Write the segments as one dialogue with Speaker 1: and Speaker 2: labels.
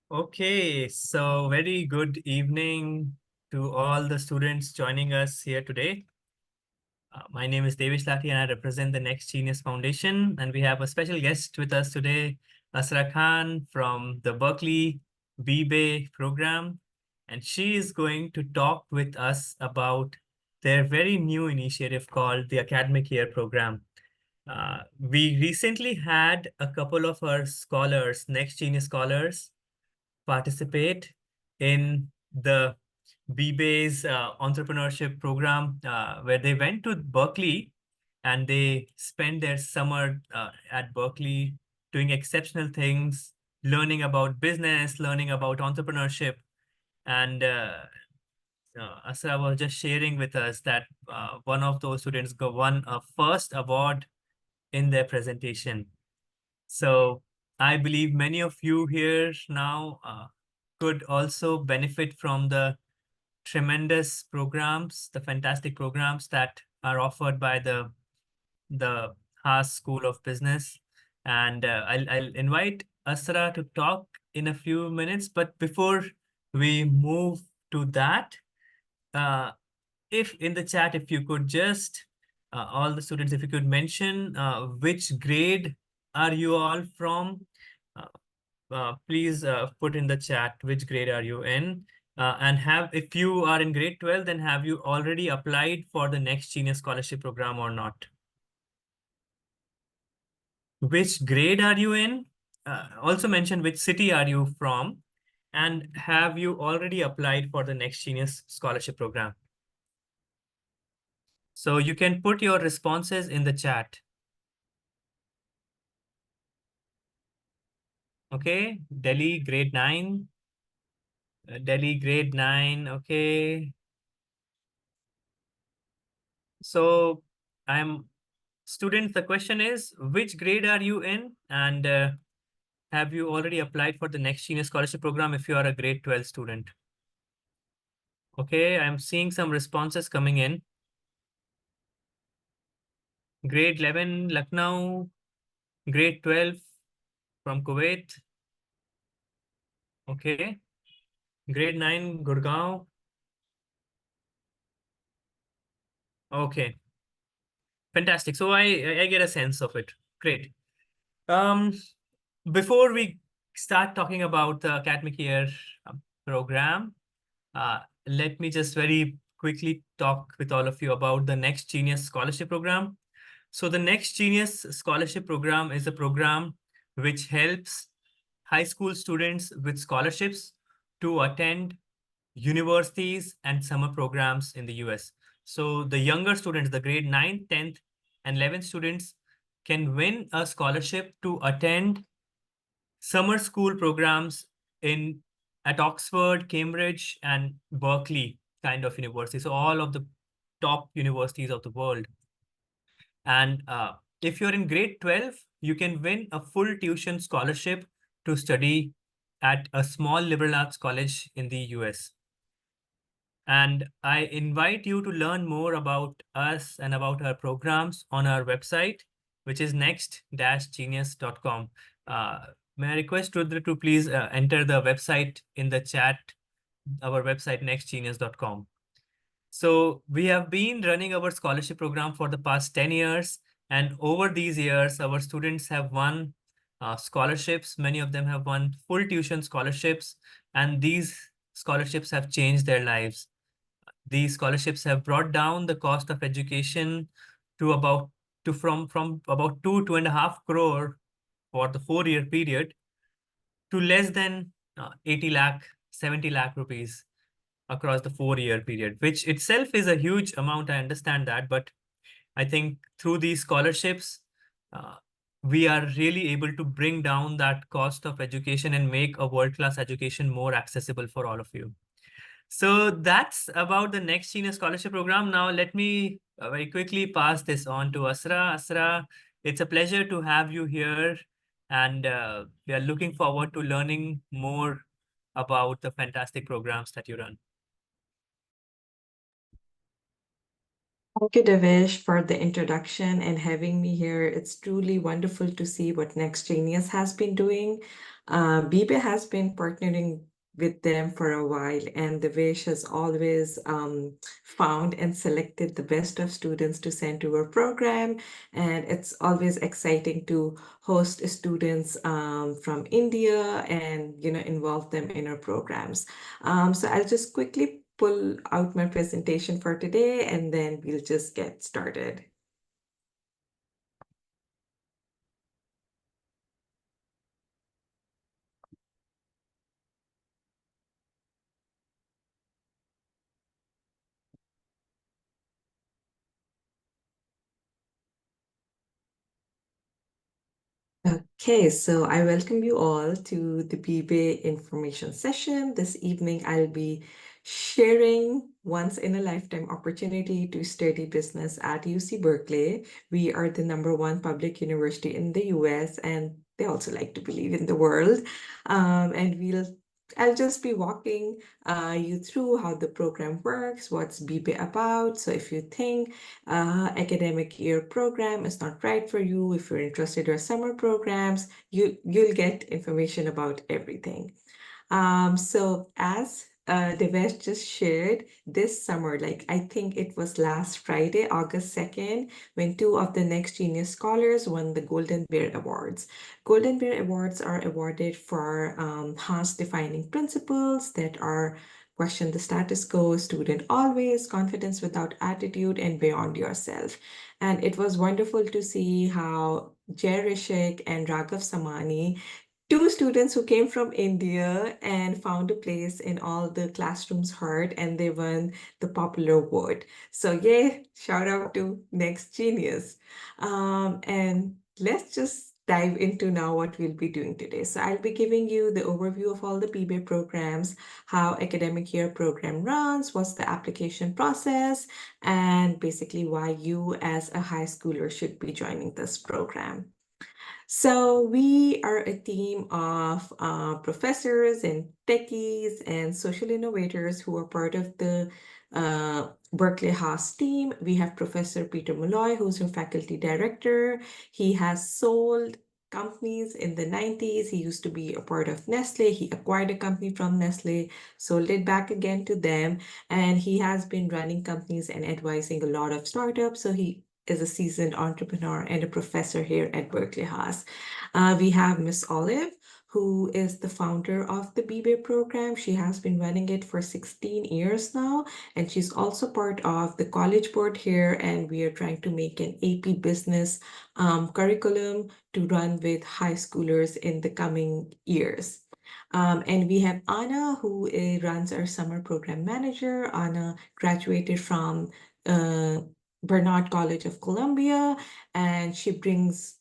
Speaker 1: Okay, so very good evening to all the students joining us here today. My name is Devish Lathi and I represent the Next Genius Foundation. And we have a special guest with us today, Asra Khan from the Berkeley B-Bay program. And she is going to talk with us about their very new initiative called the Academic Year Program. We recently had a couple of our scholars, Next Genius scholars, participate in the B-Bay's entrepreneurship program, where they went to Berkeley and they spent their summer at Berkeley doing exceptional things, learning about business, learning about entrepreneurship. And Asra was just sharing with us that one of those students won a first award in their presentation. So I believe many of you here now could also benefit from the tremendous programs, the fantastic programs that are offered by the Haas School of Business. And I'll invite Asra to talk in a few minutes. But before we move to that, uh, if in the chat, if you could just, all the students, if you could mention which grade are you all from, uh, please put in the chat which grade are you in. And if you are in grade 12, then have you already applied for the Next Genius Scholarship Program or not? Which grade are you in? Also mention which city are you from, and have you already applied for the Next Genius Scholarship Program? So you can put your responses in the chat. Okay, Delhi grade 9. Delhi grade 9. Okay. So I'm students, the question is, which grade are you in? And have you already applied for the Next Genius Scholarship Program if you are a grade 12 student? Okay, I'm seeing some responses coming in. Grade 11, Lucknow. Grade 12 from Kuwait. Okay. Grade 9, Gurgaon. Okay. Fantastic. So I get a sense of it. Great. Um, Before we start talking about the academic year program, let me just very quickly talk with all of you about the Next Genius Scholarship Program. So the Next Genius Scholarship Program is a program which helps high school students with scholarships to attend universities and summer programs in the US. So the younger students, the grade 9, 10th, and 11th students can win a scholarship to attend summer school programs in at Oxford, Cambridge, and Berkeley kind of universities. So all of the top universities of the world. And if you're in grade 12, you can win a full tuition scholarship to study at a small liberal arts college in the US. And I invite you to learn more about us and about our programs on our website, which is next-genius.com. May I request Rudra to please enter the website in the chat, our website, nextgenius.com. So we have been running our scholarship program for the past 10 years. And over these years, our students have won scholarships. Many of them have won full tuition scholarships. And these scholarships have changed their lives. These scholarships have brought down the cost of education to about from about 2.5 crore for the 4-year period to less than 80 lakh, 70 lakh rupees across the 4-year period, which itself is a huge amount. I understand that, but I think through these scholarships, uh, we are really able to bring down that cost of education and make a world-class education more accessible for all of you. So that's about the Next Genius Scholarship Program. Now, let me very quickly pass this on to Asra. Asra, it's a pleasure to have you here. And we are looking forward to learning more about the fantastic programs that you run.
Speaker 2: Thank you, Devesh, for the introduction and having me here. It's truly wonderful to see what Next Genius has been doing. BB has been partnering with them for a while, and the Wish has always found and selected the best of students to send to our program. And it's always exciting to host students from India and involve them in our programs. So I'll just quickly pull out my presentation for today, and then we'll just get started. Okay, so I welcome you all to the BBA information session. This evening, I'll be sharing once in a lifetime opportunity to study business at UC Berkeley. We are the #1 public university in the US, and they also like to believe in the world. And I'll just be walking you through how the program works, what's BBA about. So if you think academic year program is not right for you, if you're interested in summer programs, you'll get information about everything. So as Devesh just shared, this summer, like I think it was last Friday, August 2nd, when two of the Next Genius scholars won the Golden Bear Awards. Golden Bear Awards are awarded for Haas-defining principles that are question the status quo, student always, confidence without attitude, and beyond yourself. And it was wonderful to see how Jay Rishik and Raghav Samani, two students who came from India and found a place in all the classrooms' heart, and they won the popular award. So yay, shout out to Next Genius. And let's just dive into now what we'll be doing today. So I'll be giving you the overview of all the PBA programs, how academic year program runs, what's the application process, and basically why you as a high schooler should be joining this program. So we are a team of professors and techies and social innovators who are part of the Berkeley Haas team. We have Professor Peter Malloy, who's our faculty director. He has sold companies in the 90s. He used to be a part of Nestle. He acquired a company from Nestle, sold it back again to them, and he has been running companies and advising a lot of startups. So he is a seasoned entrepreneur and a professor here at Berkeley Haas. We have Miss Olive, who is the founder of the BBA program. She has been running it for 16 years now, and she's also part of the college board here, and we are trying to make an AP business curriculum to run with high schoolers in the coming years. And we have Anna, who runs our summer program manager. Anna graduated from Bernard College of Columbia, and she brings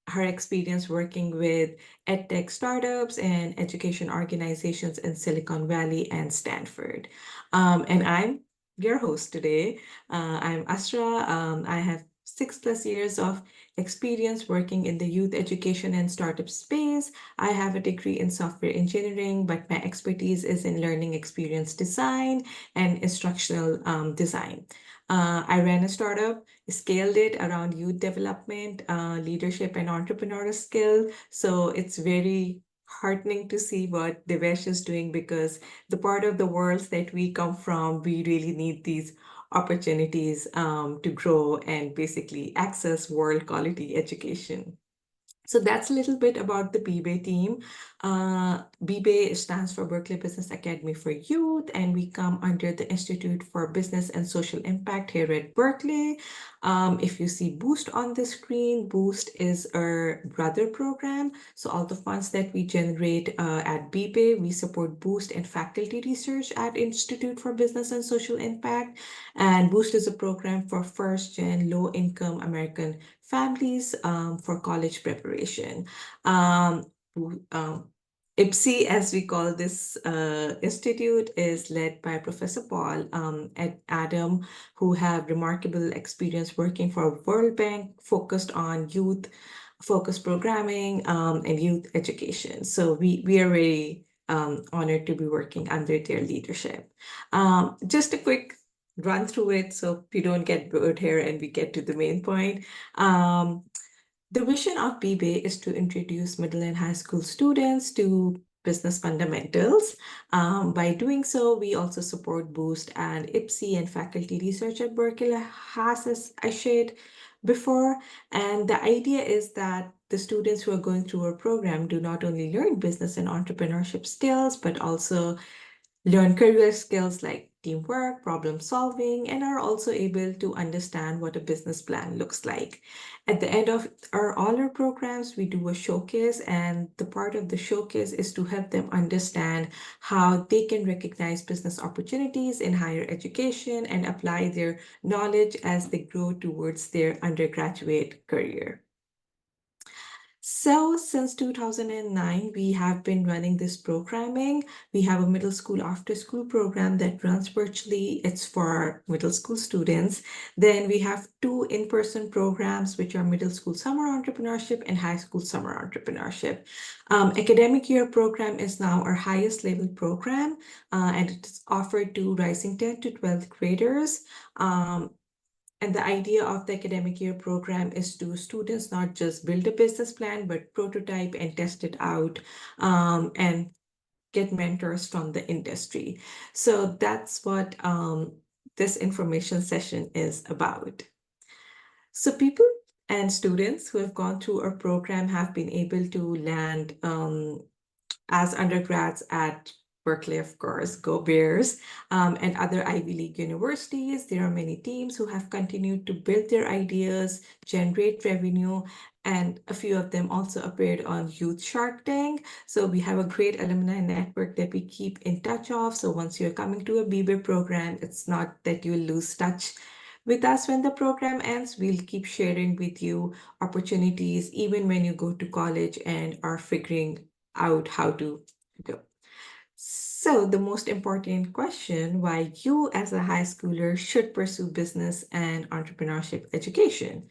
Speaker 2: her experience working with edtech startups and education organizations in Silicon Valley and Stanford. And I'm your host today. I'm Asra. I have 6+ years of experience working in the youth education and startup space. I have a degree in software engineering, but my expertise is in learning experience design and instructional design. I ran a startup, scaled it around youth development, leadership, and entrepreneurial skill. So it's very heartening to see what Devesh is doing, because the part of the world that we come from, we really need these opportunities to grow and basically access world quality education. So that's a little bit about the BBA team. BBA stands for Berkeley Business Academy for Youth, and we come under the Institute for Business and Social Impact here at Berkeley. If you see Boost on the screen, Boost is our brother program. So all the funds that we generate at BBA, we support Boost and faculty research at Institute for Business and Social Impact. And Boost is a program for first-gen low-income American families for college preparation. IPSI, as we call this institute, is led by Professor Paul and Adam, who have remarkable experience working for World Bank, focused on youth focused programming and youth education. So we are very honored to be working under their leadership. Just a quick run through it so we don't get bored here and we get to the main point. The vision of BBA is to introduce middle and high school students to business fundamentals. By doing so, we also support Boost and IPSI and faculty research at Berkeley has, as I shared before. And the idea is that the students who are going through our program do not only learn business and entrepreneurship skills, but also learn career skills like teamwork, problem solving, and are also able to understand what a business plan looks like. At the end of all our programs, we do a showcase, and the part of the showcase is to help them understand how they can recognize business opportunities in higher education and apply their knowledge as they grow towards their undergraduate career. So since 2009, we have been running this programming. We have a middle school after school program that runs virtually. It's for middle school students. Then we have two in-person programs, which are middle school summer entrepreneurship and high school summer entrepreneurship. Academic year program is now our highest level program, and it's offered to rising 10th to 12th graders. And the idea of the academic year program is to students not just build a business plan, but prototype and test it out and get mentors from the industry. So that's what this information session is about. So people and students who have gone through our program have been able to land as undergrads at Berkeley, of course, go Bears, and other Ivy League universities. There are many teams who have continued to build their ideas, generate revenue, and a few of them also appeared on Youth Shark Tank. So we have a great alumni network that we keep in touch of. So once you're coming to a BBA program, it's not that you'll lose touch with us when the program ends. We'll keep sharing with you opportunities even when you go to college and are figuring out how to go. So the most important question, why you as a high schooler should pursue business and entrepreneurship education.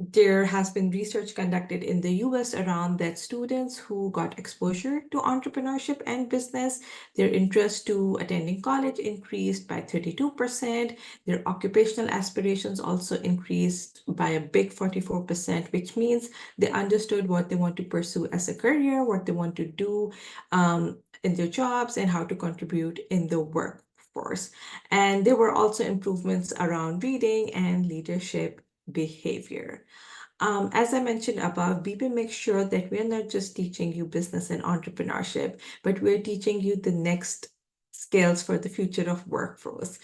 Speaker 2: There has been research conducted in the US around that students who got exposure to entrepreneurship and business, their interest to attending college increased by 32%. Their occupational aspirations also increased by a big 44%, which means they understood what they want to pursue as a career, what they want to do in their jobs, and how to contribute in the workforce. And there were also improvements around reading and leadership behavior. As I mentioned above, BB makes sure that we're not just teaching you business and entrepreneurship, but we're teaching you the next skills for the future of workforce.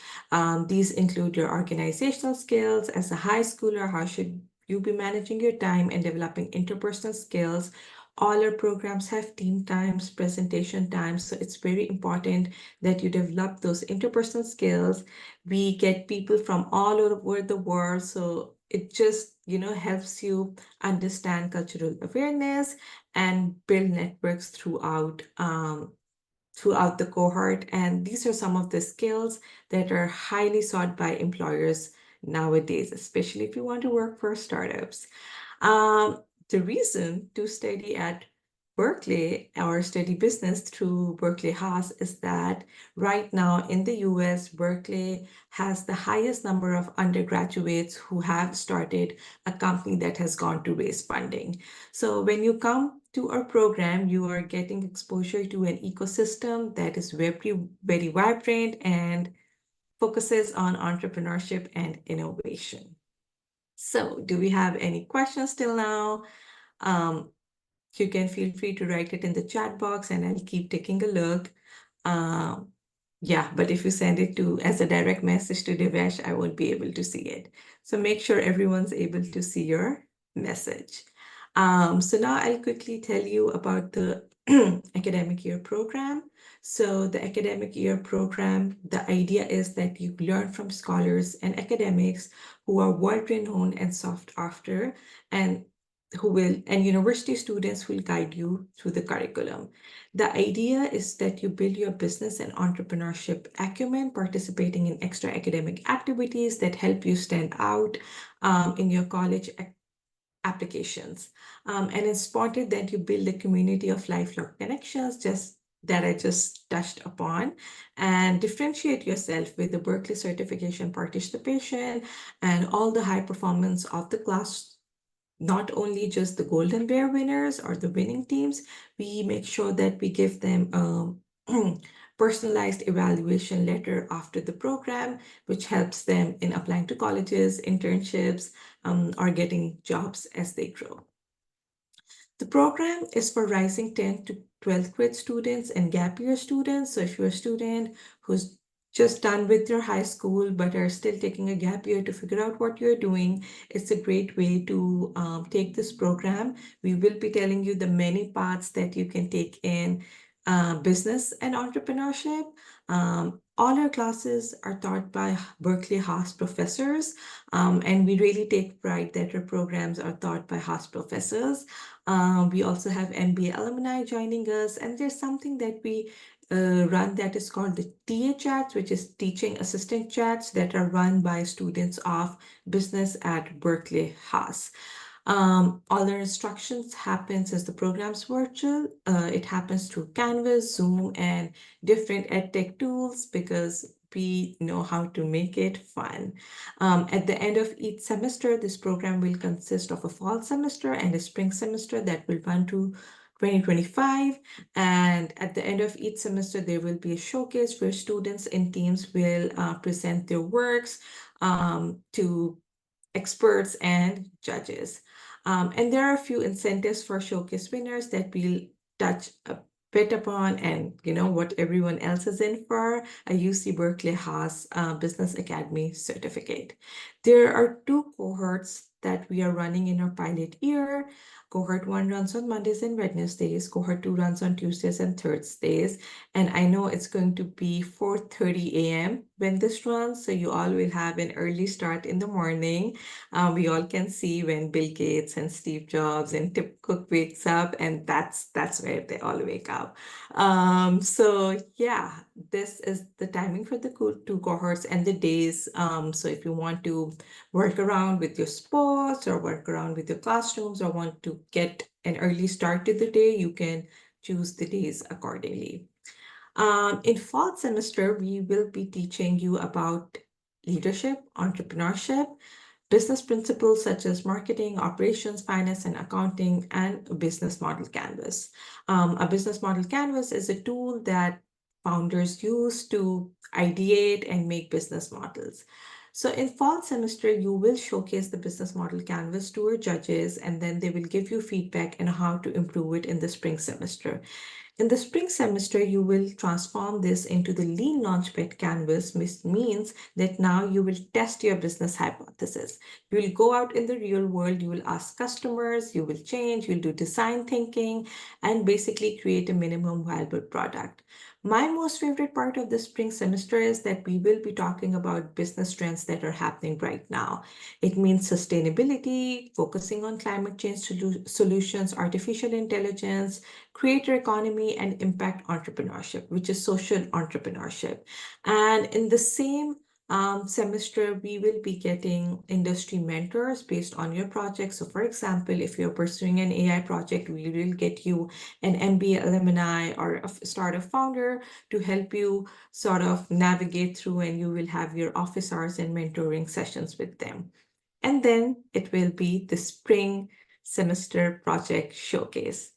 Speaker 2: These include your organizational skills. As a high schooler, how should you be managing your time and developing interpersonal skills? All our programs have team times, presentation times, so it's very important that you develop those interpersonal skills. We get people from all over the world, so it just helps you understand cultural awareness and build networks throughout the cohort. And these are some of the skills that are highly sought by employers nowadays, especially if you want to work for startups. The reason to study at Berkeley or study business through Berkeley Haas is that right now in the US, Berkeley has the highest number of undergraduates who have started a company that has gone to raise funding. So when you come to our program, you are getting exposure to an ecosystem that is very, very vibrant and focuses on entrepreneurship and innovation. So do we have any questions till now? You can feel free to write it in the chat box and I'll keep taking a look. Yeah, but if you send it to as a direct message to Devesh, I won't be able to see it. So make sure everyone's able to see your message. So now I'll quickly tell you about the academic year program. So the academic year program, the idea is that you learn from scholars and academics who are world-renowned and sought after, and university students will guide you through the curriculum. The idea is that you build your business and entrepreneurship acumen, participating in extra academic activities that help you stand out in your college applications. And it's important that you build a community of lifelong connections, that I just touched upon, and differentiate yourself with the Berkeley certification participation and all the high performance of the class not only just the Golden Bear winners or the winning teams, we make sure that we give them a personalized evaluation letter after the program, which helps them in applying to colleges, internships, or getting jobs as they grow. The program is for rising 10th to 12th grade students and gap year students. So if you're a student who's just done with your high school but are still taking a gap year to figure out what you're doing, it's a great way to take this program. We will be telling you the many paths that you can take in business and entrepreneurship. All our classes are taught by Berkeley Haas professors, and we really take pride that our programs are taught by Haas professors. We also have MBA alumni joining us, and there's something that we run that is called the TA chats, which is teaching assistant chats that are run by students of business at Berkeley Haas. All our instructions happens as the program's virtual. It happens through Canvas, Zoom, and different edtech tools because we know how to make it fun. At the end of each semester, this program will consist of a fall semester and a spring semester that will run to 2025. And at the end of each semester, there will be a showcase where students and teams will present their works to experts and judges. And there are a few incentives for showcase winners that we'll touch a bit upon, and what everyone else is in for a UC Berkeley Haas Business Academy certificate. There are two cohorts that we are running in our pilot year. Cohort 1 runs on Mondays and Wednesdays. Cohort 2 runs on Tuesdays and Thursdays. And I know it's going to be 4:30 a.m. when this runs, so you all will have an early start in the morning. We all can see when Bill Gates and Steve Jobs and Tim Cook wakes up, and that's where they all wake up. So yeah, this is the timing for the two cohorts and the days. So if you want to work around with your sports or work around with your classrooms or want to get an early start to the day, you can choose the days accordingly. In fall semester, we will be teaching you about leadership, entrepreneurship, business principles such as marketing, operations, finance, and accounting, and a business model canvas. A business model canvas is a tool that founders use to ideate and make business models. So in fall semester, you will showcase the business model canvas to our judges, and then they will give you feedback on how to improve it in the spring semester. In the spring semester, you will transform this into the Lean Launchpad canvas, which means that now you will test your business hypothesis. You will go out in the real world, you will ask customers, you will change, you'll do design thinking, and basically create a minimum viable product. My most favorite part of the spring semester is that we will be talking about business trends that are happening right now. It means sustainability, focusing on climate change solutions, artificial intelligence, creator economy, and impact entrepreneurship, which is social entrepreneurship. And in the same semester, we will be getting industry mentors based on your project. So for example, if you're pursuing an AI project, we will get you an MBA alumni or a startup founder to help you sort of navigate through, and you will have your office hours and mentoring sessions with them. And then it will be the spring semester project showcase.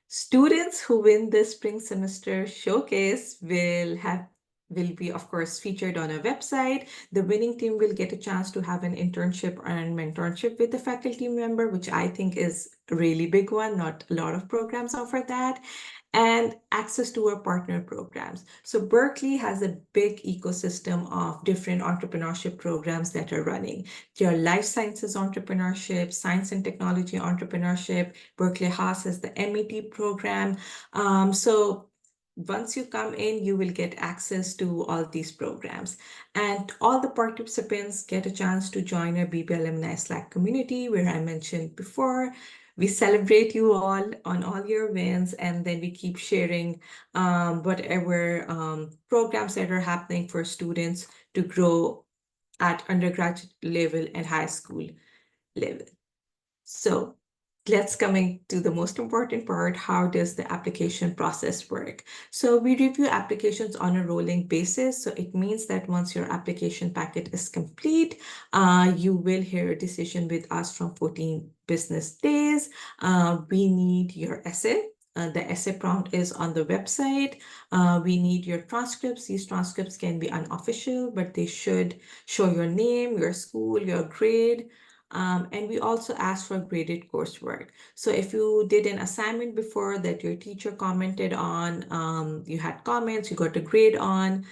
Speaker 2: Students who win the spring semester showcase will be, of course, featured on a website. The winning team will get a chance to have an internship and mentorship with the faculty member, which I think is a really big one. Not a lot of programs offer that. And access to our partner programs. So Berkeley has a big ecosystem of different entrepreneurship programs that are running. There are life sciences entrepreneurship, science and technology entrepreneurship. Berkeley Haas has the MET program. So once you come in, you will get access to all these programs. And all the participants get a chance to join our BB Alumni Slack community, where I mentioned before. We celebrate you all on all your wins, and then we keep sharing whatever programs that are happening for students to grow at undergraduate level and high school level. So let's coming to the most important part. How does the application process work? So we review applications on a rolling basis. So it means that once your application packet is complete, you will hear a decision with us from 14 business days. We need your essay. The essay prompt is on the website. We need your transcripts. These transcripts can be unofficial, but they should show your name, your school, your grade, and we also ask for graded coursework. So if you did an assignment before that your teacher commented on, you had comments, you got a grade on,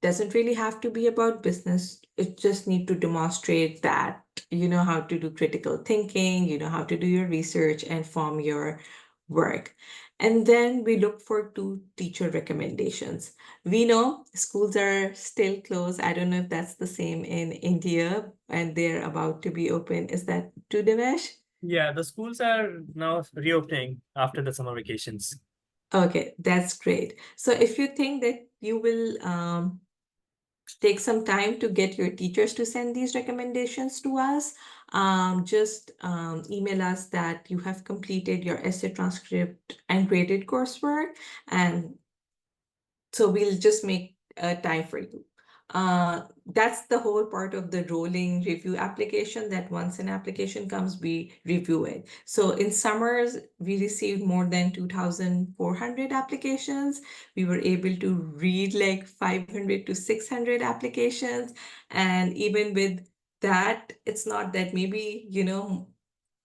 Speaker 2: doesn't really have to be about business. It just need to demonstrate that you know how to do critical thinking, you know how to do your research and form your work. And then we look for two teacher recommendations. We know schools are still closed. I don't know if that's the same in India and they're about to be open. Is that true, Dinesh?
Speaker 1: Yeah, the schools are now reopening after the summer vacations.
Speaker 2: Okay, that's great. So if you think that you will take some time to get your teachers to send these recommendations to us, just email us that you have completed your essay transcript and graded coursework, and so we'll just make time for you. That's the whole part of the rolling review application, that once an application comes, we review it. So in summers, we received more than 2,400 applications. We were able to read like 500 to 600 applications. And even with that, it's not that maybe, you know,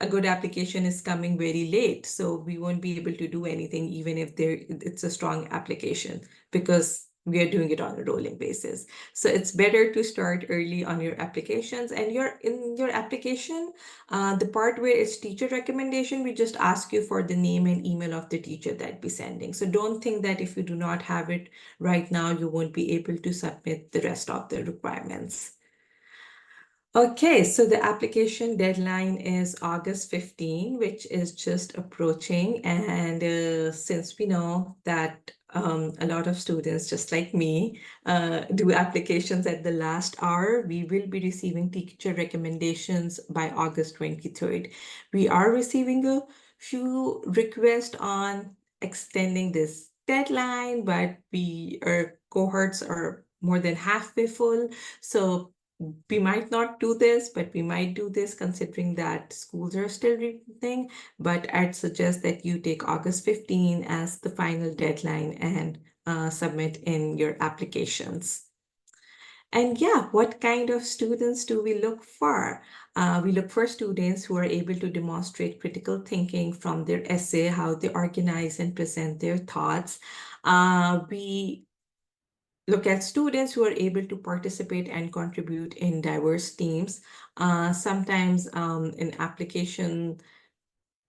Speaker 2: a good application is coming very late. So we won't be able to do anything even if it's a strong application, because we are doing it on a rolling basis. So it's better to start early on your applications. And in your application, the part where it's teacher recommendation, we just ask you for the name and email of the teacher that be sending. So don't think that if you do not have it right now, you won't be able to submit the rest of the requirements. Okay, so the application deadline is August 15, which is just approaching. And since we know that a lot of students, just like me, do applications at the last hour, we will be receiving teacher recommendations by August 23rd. We are receiving a few requests on extending this deadline, but our cohorts are more than halfway full. So we might not do this, but we might do this considering that schools are still reopening. But I'd suggest that you take August 15 as the final deadline and submit in your applications. And yeah, what kind of students do we look for? We look for students who are able to demonstrate critical thinking from their essay, how they organize and present their thoughts. We look at students who are able to participate and contribute in diverse teams. Sometimes in application,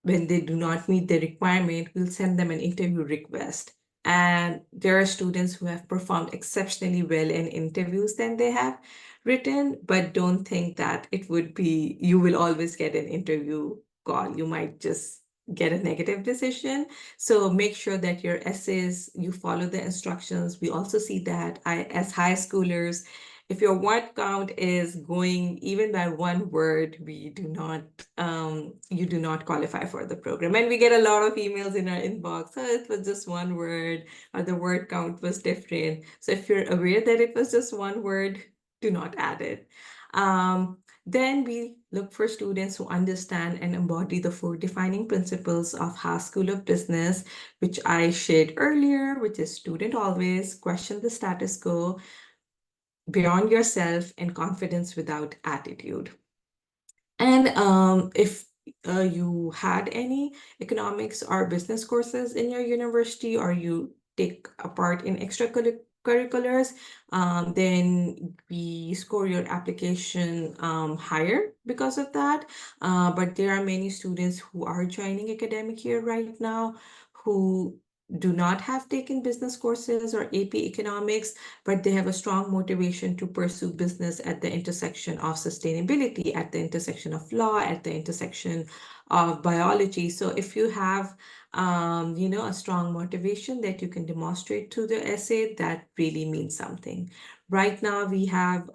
Speaker 2: when they do not meet the requirement, we'll send them an interview request. And there are students who have performed exceptionally well in interviews than they have written, but don't think that you will always get an interview call. You might just get a negative decision. So make sure that your essays, you follow the instructions. We also see that as high schoolers, if your word count is going even by one word, you do not qualify for the program. And we get a lot of emails in our inbox. Oh, it was just one word, or the word count was different. So if you're aware that it was just one word, do not add it. Then we look for students who understand and embody the four defining principles of Haas School of Business, which I shared earlier, which is student always, question the status quo, beyond yourself, and confidence without attitude. And if you had any economics or business courses in your university, or you take a part in extracurriculars, then we score your application higher because of that. But there are many students who are joining academic year right now who do not have taken business courses or AP economics, but they have a strong motivation to pursue business at the intersection of sustainability, at the intersection of law, at the intersection of biology. So if you have, a strong motivation that you can demonstrate through the essay, that really means something. Right now, we have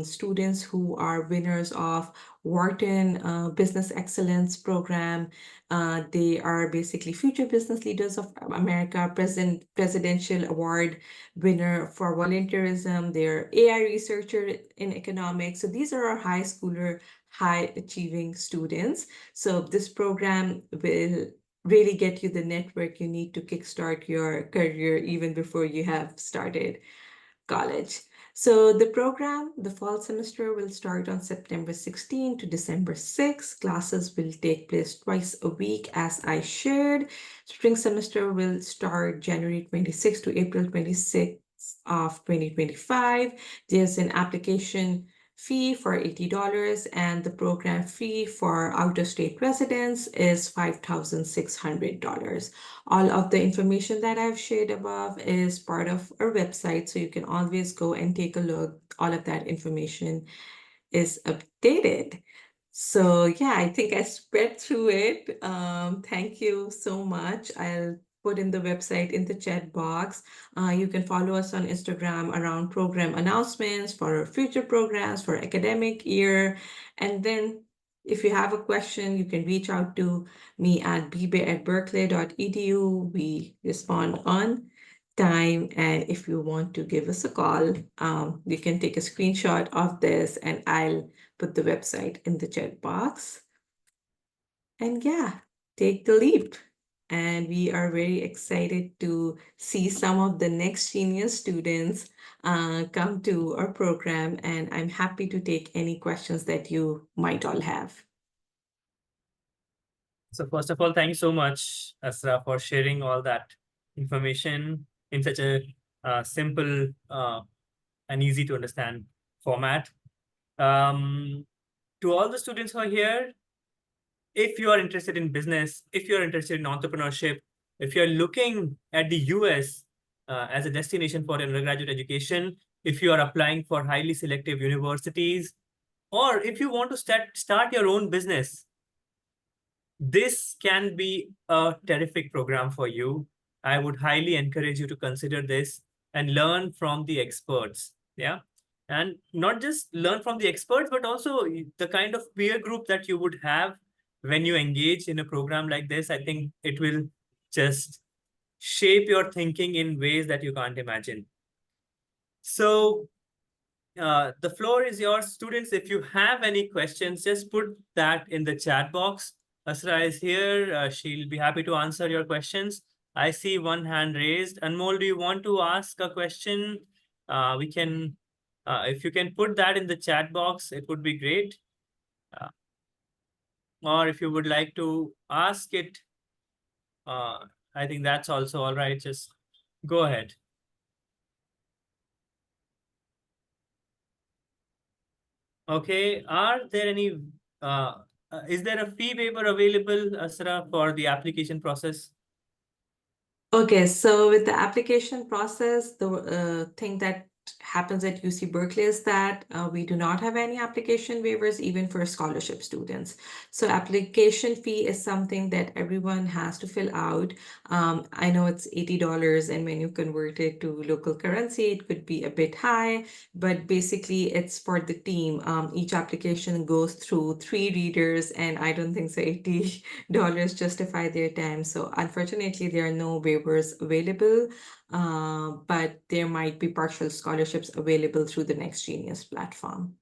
Speaker 2: students who are winners of Wharton Business Excellence Program. They are basically Future Business Leaders of America Presidential Award winner for volunteerism. They're AI researcher in economics. So these are our high schooler, high achieving students. So this program will really get you the network you need to kickstart your career even before you have started college. So the program, the fall semester will start on September 16 to December 6. Classes will take place twice a week as I shared. Spring semester will start January 26 to April 26 of 2025. There's an application fee for $80 and the program fee for out-of-state residents is $5,600. All of the information that I've shared above is part of our website, so you can always go and take a look. All of that information is updated. So yeah, I think I spread through it. Thank you so much. I'll put in the website in the chat box. You can follow us on Instagram around program announcements for our future programs for academic year. And then if you have a question, you can reach out to me at bbay@berkeley.edu. We respond on time. And if you want to give us a call, you can take a screenshot of this and I'll put the website in the chat box. And yeah, take the leap. And we are very excited to see some of the next genius students come to our program. And I'm happy to take any questions that you might all have.
Speaker 1: So first of all, thank you so much, Asra, for sharing all that information in such a simple and easy to understand format. To all the students who are here, if you are interested in business, if you're interested in entrepreneurship, if you're looking at the US as a destination for undergraduate education, if you are applying for highly selective universities, or if you want to start your own business, this can be a terrific program for you. I would highly encourage you to consider this and learn from the experts. Yeah. And not just learn from the experts, but also the kind of peer group that you would have when you engage in a program like this. I think it will just shape your thinking in ways that you can't imagine. So the floor is yours, students. If you have any questions, just put that in the chat box. Asra is here. She'll be happy to answer your questions. I see one hand raised. Anmol, do you want to ask a question? We can, if you can put that in the chat box, it would be great. Uh, or if you would like to ask it, I think that's also all right. Just go ahead. Okay, are there any, is there a fee waiver available, Asra, for the application process?
Speaker 2: Okay, so with the application process, the thing that happens at UC Berkeley is that we do not have any application waivers even for scholarship students. So application fee is something that everyone has to fill out. I know it's $80, and when you convert it to local currency, it could be a bit high, but basically it's for the team. Each application goes through 3 readers, and I don't think so $80 justify their time. So unfortunately, there are no waivers available, but there might be partial scholarships available through the Next Genius platform.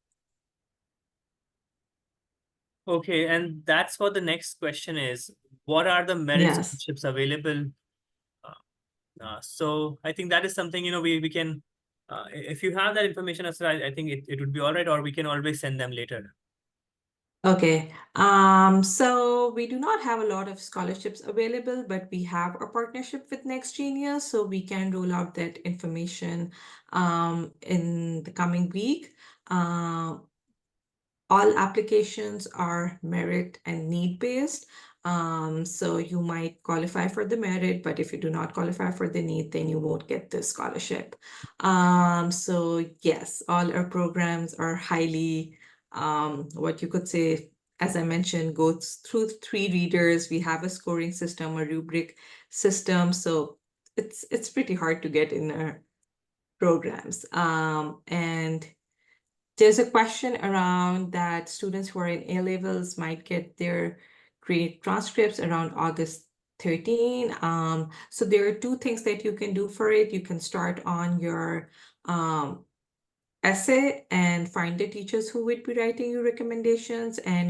Speaker 1: Okay, and that's what the next question is. What are the merit
Speaker 2: Yes.
Speaker 1: scholarships available? So I think that is something, we can, if you have that information, Asra, I think it would be all right, or we can always send them later.
Speaker 2: Okay, so we do not have a lot of scholarships available, but we have a partnership with Next Genius, so we can roll out that information in the coming week. All applications are merit and need-based. So you might qualify for the merit, but if you do not qualify for the need, then you won't get the scholarship. So yes, all our programs are highly, what you could say, as I mentioned, goes through 3 readers. We have a scoring system, a rubric system. So it's pretty hard to get in a programs. And there's a question around that students who are in A levels might get their grade transcripts around August 13. So there are two things that you can do for it. You can start on your essay and find the teachers who would be writing you recommendations, and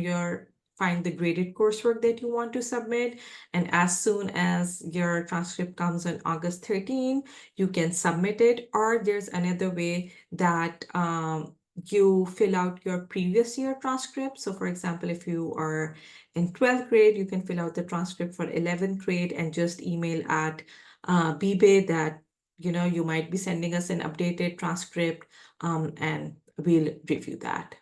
Speaker 2: find the graded coursework that you want to submit. And as soon as your transcript comes on August 13, you can submit it. Or there's another way that you fill out your previous year transcript. So for example, if you are in 12th grade, you can fill out the transcript for 11th grade and just email at BBay that you might be sending us an updated transcript, and we'll review that.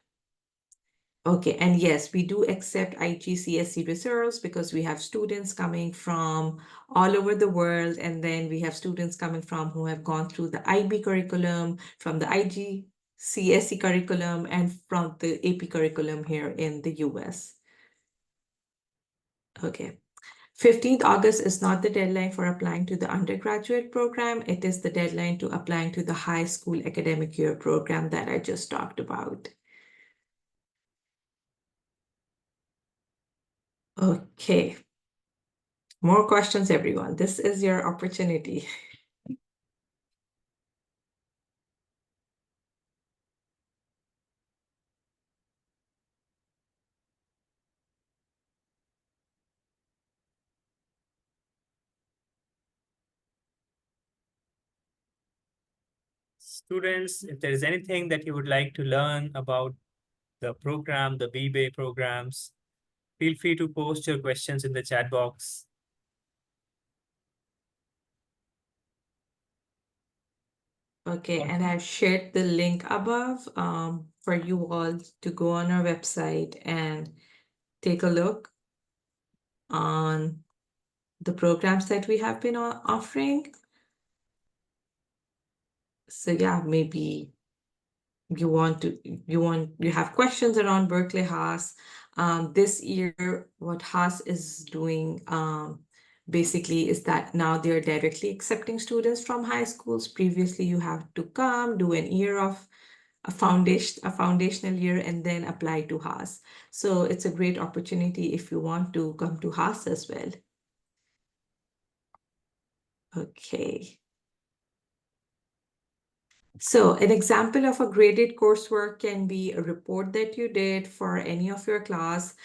Speaker 2: Okay, and yes, we do accept IGCSE reserves because we have students coming from all over the world, and then we have students coming from who have gone through the IB curriculum, from the IGCSE curriculum, and from the AP curriculum here in the US. Okay. 15th August is not the deadline for applying to the undergraduate program. It is the deadline to applying to the high school academic year program that I just talked about. Okay. More questions, everyone. This is your opportunity.
Speaker 1: Students, if there is anything that you would like to learn about the program, the BBA programs, feel free to post your questions in the chat box.
Speaker 2: Okay, and I've shared the link above for you all to go on our website and take a look on the programs that we have been offering. So yeah, maybe you have questions around Berkeley Haas. This year, what Haas is doing basically is that now they're directly accepting students from high schools. Previously, you have to come, do an year of a foundational year, and then apply to Haas. So it's a great opportunity if you want to come to Haas as well. Okay. So an example of a graded coursework can be a report that you did for any of your class.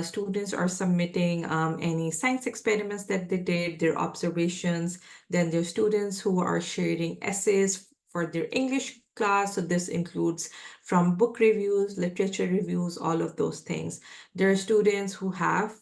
Speaker 2: Students are submitting any science experiments that they did, their observations. Then there are students who are sharing essays for their English class. So this includes from book reviews, literature reviews, all of those things. There are students who have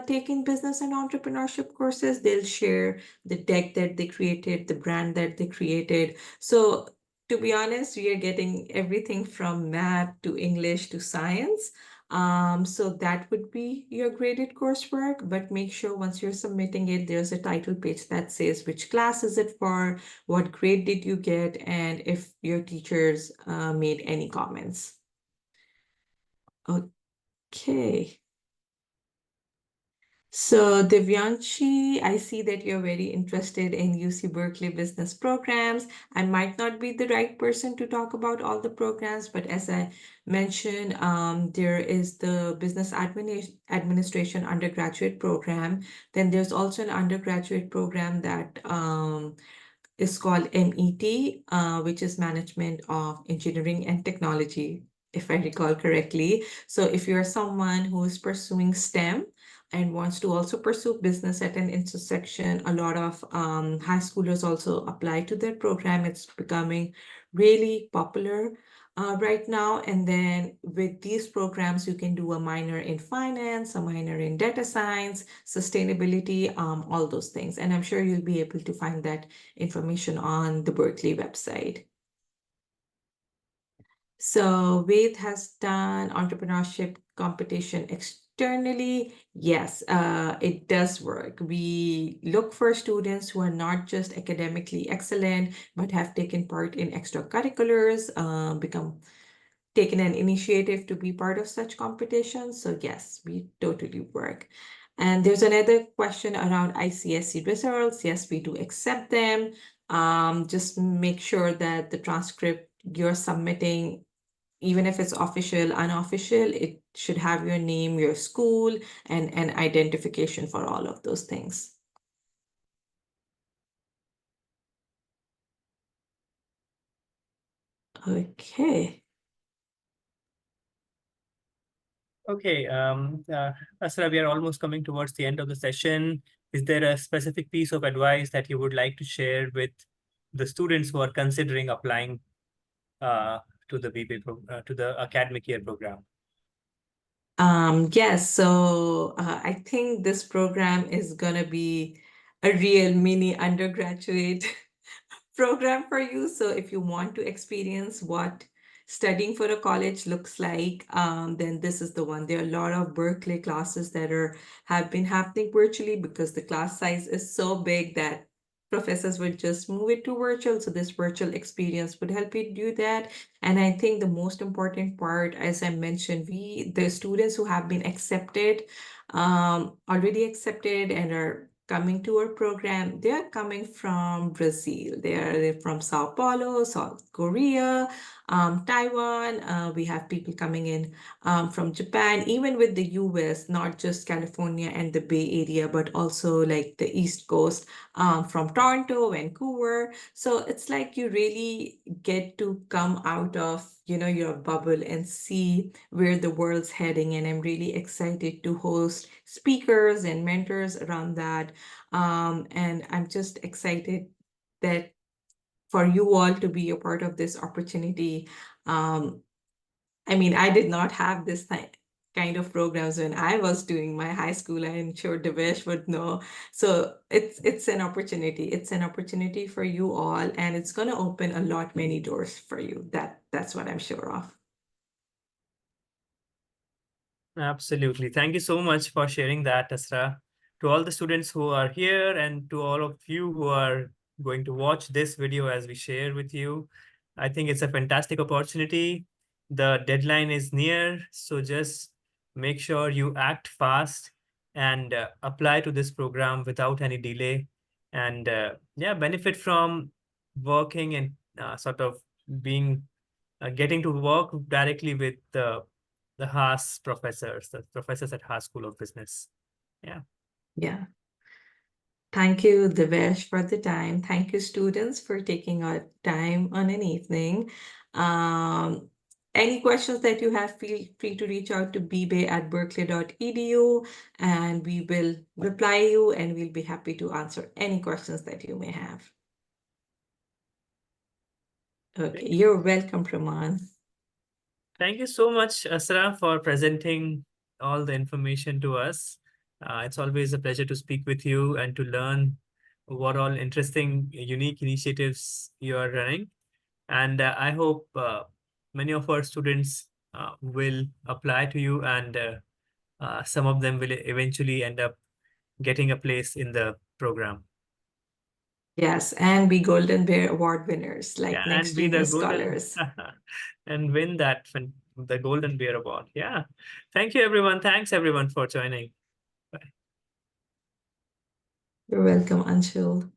Speaker 2: taken business and entrepreneurship courses. They'll share the deck that they created, the brand that they created. So to be honest, we are getting everything from math to English to science. So that would be your graded coursework, but make sure once you're submitting it, there's a title page that says which class is it for, what grade did you get, and if your teachers made any comments. Okay. So Divyanshi, I see that you're very interested in UC Berkeley business programs. I might not be the right person to talk about all the programs, but as I mentioned, there is the business administration undergraduate program. Then there's also an undergraduate program that is called MET, which is Management of Engineering and Technology, if I recall correctly. So if you're someone who is pursuing STEM and wants to also pursue business at an intersection, a lot of high schoolers also apply to that program. It's becoming really popular right now. And then with these programs, you can do a minor in finance, a minor in data science, sustainability, all those things. And I'm sure you'll be able to find that information on the Berkeley website. So Ved has done entrepreneurship competition externally. Yes, it does work. We look for students who are not just academically excellent, but have taken part in extracurriculars, taken an initiative to be part of such competitions. So yes, we totally work. And there's another question around ICSE results. Yes, we do accept them. Just make sure that the transcript you're submitting, even if it's official, unofficial, it should have your name, your school, and an identification for all of those things. Okay.
Speaker 1: Okay, Asra, we are almost coming towards the end of the session. Is there a specific piece of advice that you would like to share with the students who are considering applying uh, to the to the academic year program?
Speaker 2: Yes, so I think this program is gonna be a real mini undergraduate program for you. So if you want to experience what studying for a college looks like, then this is the one. There are a lot of Berkeley classes that have been happening virtually because the class size is so big that professors would just move it to virtual. So this virtual experience would help you do that. And I think the most important part, as I mentioned, the students who have been accepted, already accepted and are coming to our program, they are coming from Brazil. They're from Sao Paulo, South Korea, Taiwan. We have people coming in from Japan, even with the US, not just California and the Bay Area, but also like the East Coast, from Toronto, Vancouver. So it's like you really get to come out of, your bubble and see where the world's heading. And I'm really excited to host speakers and mentors around that. And I'm just excited that for you all to be a part of this opportunity. Um, I mean, I did not have this kind of programs when I was doing my high school. I'm sure Devesh would know. So it's an opportunity. It's an opportunity for you all, and it's going to open a lot many doors for you. That's what I'm sure of.
Speaker 1: Absolutely. Thank you so much for sharing that, Asra. To all the students who are here and to all of you who are going to watch this video as we share with you, I think it's a fantastic opportunity. The deadline is near, so just make sure you act fast and apply to this program without any delay. And yeah, benefit from working and sort of being getting to work directly with the Haas professors, the professors at Haas School of Business. Yeah.
Speaker 2: Yeah. Thank you, Devesh, for the time. Thank you, students, for taking our time on an evening. Um, any questions that you have, feel free to reach out to bbay@berkeley.edu, and we will reply you, and we'll be happy to answer any questions that you may have. Okay, you're welcome, Praman.
Speaker 1: Thank you so much, Asra, for presenting all the information to us. It's always a pleasure to speak with you and to learn what all interesting, unique initiatives you are running. And I hope many of our students will apply to you, and some of them will eventually end up getting a place in the program.
Speaker 2: Yes, and be Golden Bear Award winners,
Speaker 1: Yeah,
Speaker 2: like
Speaker 1: and
Speaker 2: next
Speaker 1: be the
Speaker 2: genius
Speaker 1: golden
Speaker 2: scholars.
Speaker 1: and win the Golden Bear Award. Yeah. Thank you, everyone. Thanks, everyone, for joining. Bye.
Speaker 2: You're welcome, Anshul.